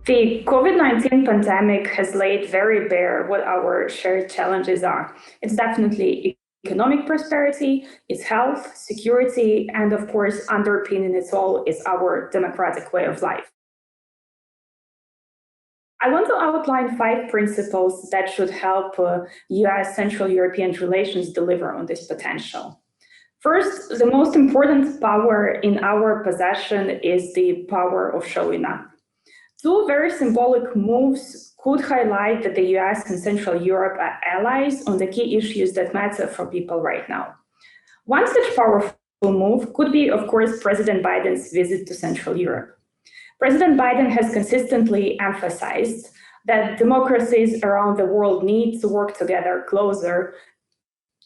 The COVID-19 pandemic has laid very bare what our shared challenges are. It's definitely economic prosperity, it's health, security, and of course, underpinning it all is our democratic way of life. I want to outline 5 principles that should help US Central European relations deliver on this potential. First, the most important power in our possession is the power of showing up. 2 very symbolic moves could highlight that the US and Central Europe are allies on the key issues that matter for people right now. One such powerful move could be, of course, President Biden's visit to Central Europe. President Biden has consistently emphasized that democracies around the world need to work together closer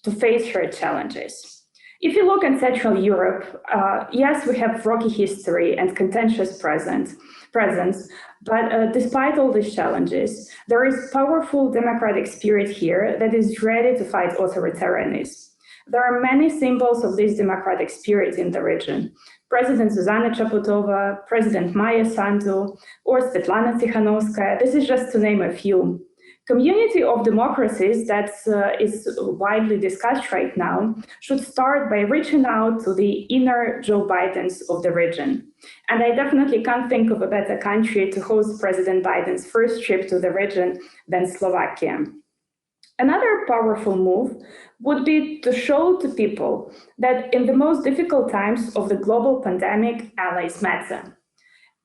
to face shared challenges. If you look at Central Europe, yes, we have rocky history and contentious presence, but despite all these challenges, there is powerful democratic spirit here that is ready to fight authoritarianism. There are many symbols of this democratic spirit in the region. President Zuzana Chaputova, President Maya Sandu, or Svetlana Tikhanovskaya, this is just to name a few. Community of democracies that is widely discussed right now should start by reaching out to the inner Joe Bidens of the region. And I definitely can't think of a better country to host President Biden's first trip to the region than Slovakia. Another powerful move would be to show to people that in the most difficult times of the global pandemic, allies matter.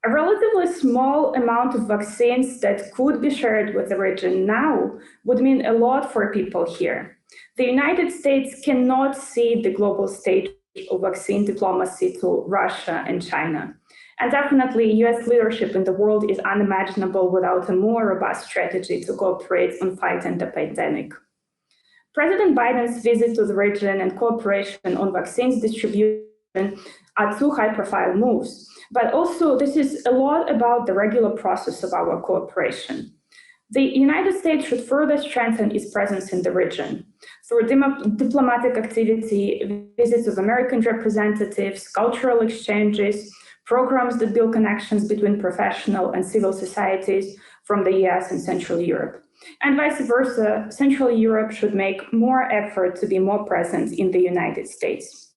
A relatively small amount of vaccines that could be shared with the region now would mean a lot for people here. The United States cannot cede the global stage of vaccine diplomacy to Russia and China. And definitely, US leadership in the world is unimaginable without a more robust strategy to cooperate on fighting the pandemic. President Biden's visit to the region and cooperation on vaccines distribution are 2 high-profile moves, but also this is a lot about the regular process of our cooperation. The United States should further strengthen its presence in the region through diplomatic activity, visits of American representatives, cultural exchanges, programs that build connections between professional and civil societies from the US and Central Europe. And vice versa, Central Europe should make more effort to be more present in the United States.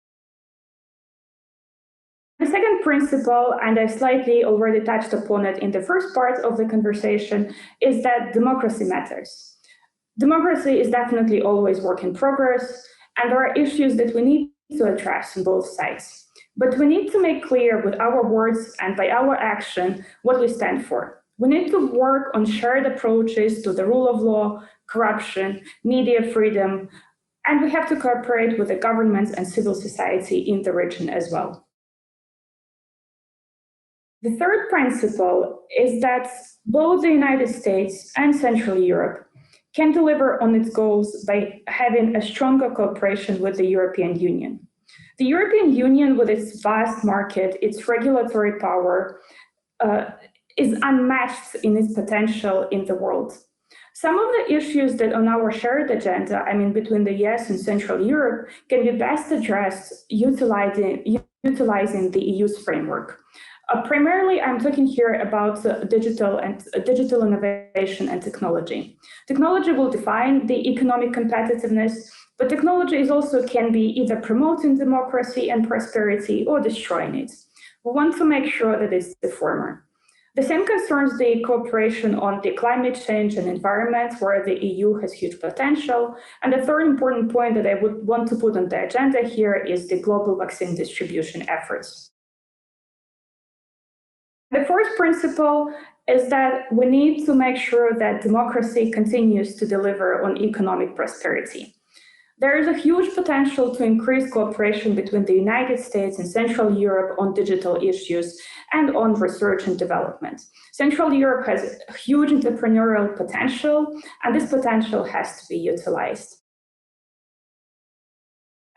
The second principle, and I slightly already touched upon it in the first part of the conversation, is that democracy matters. Democracy is definitely always work in progress, and there are issues that we need to address on both sides. But we need to make clear with our words and by our action what we stand for. We need to work on shared approaches to the rule of law, corruption, media freedom, and we have to cooperate with the governments and civil society in the region as well. The third principle is that both the United States and Central Europe can deliver on its goals by having a stronger cooperation with the European Union. The European Union, with its vast market, its regulatory power, is unmatched in its potential in the world. Some of the issues that on our shared agenda, between the US and Central Europe, can be best addressed utilizing the EU's framework. Primarily, I'm talking here about digital innovation and technology. Technology will define the economic competitiveness, but technology can be either promoting democracy and prosperity or destroying it. We want to make sure that it's the former. The same concerns the cooperation on the climate change and environment, where the EU has huge potential. And the third important point that I would want to put on the agenda here is the global vaccine distribution efforts. The fourth principle is that we need to make sure that democracy continues to deliver on economic prosperity. There is a huge potential to increase cooperation between the United States and Central Europe on digital issues and on research and development. Central Europe has a huge entrepreneurial potential, and this potential has to be utilized.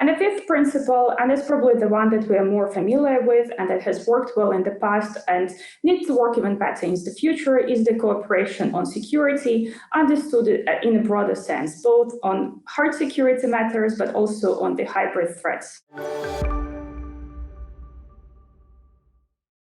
And the fifth principle, and it's probably the one that we are more familiar with and that has worked well in the past and needs to work even better in the future, is the cooperation on security, understood in a broader sense, both on hard security matters, but also on the hybrid threats.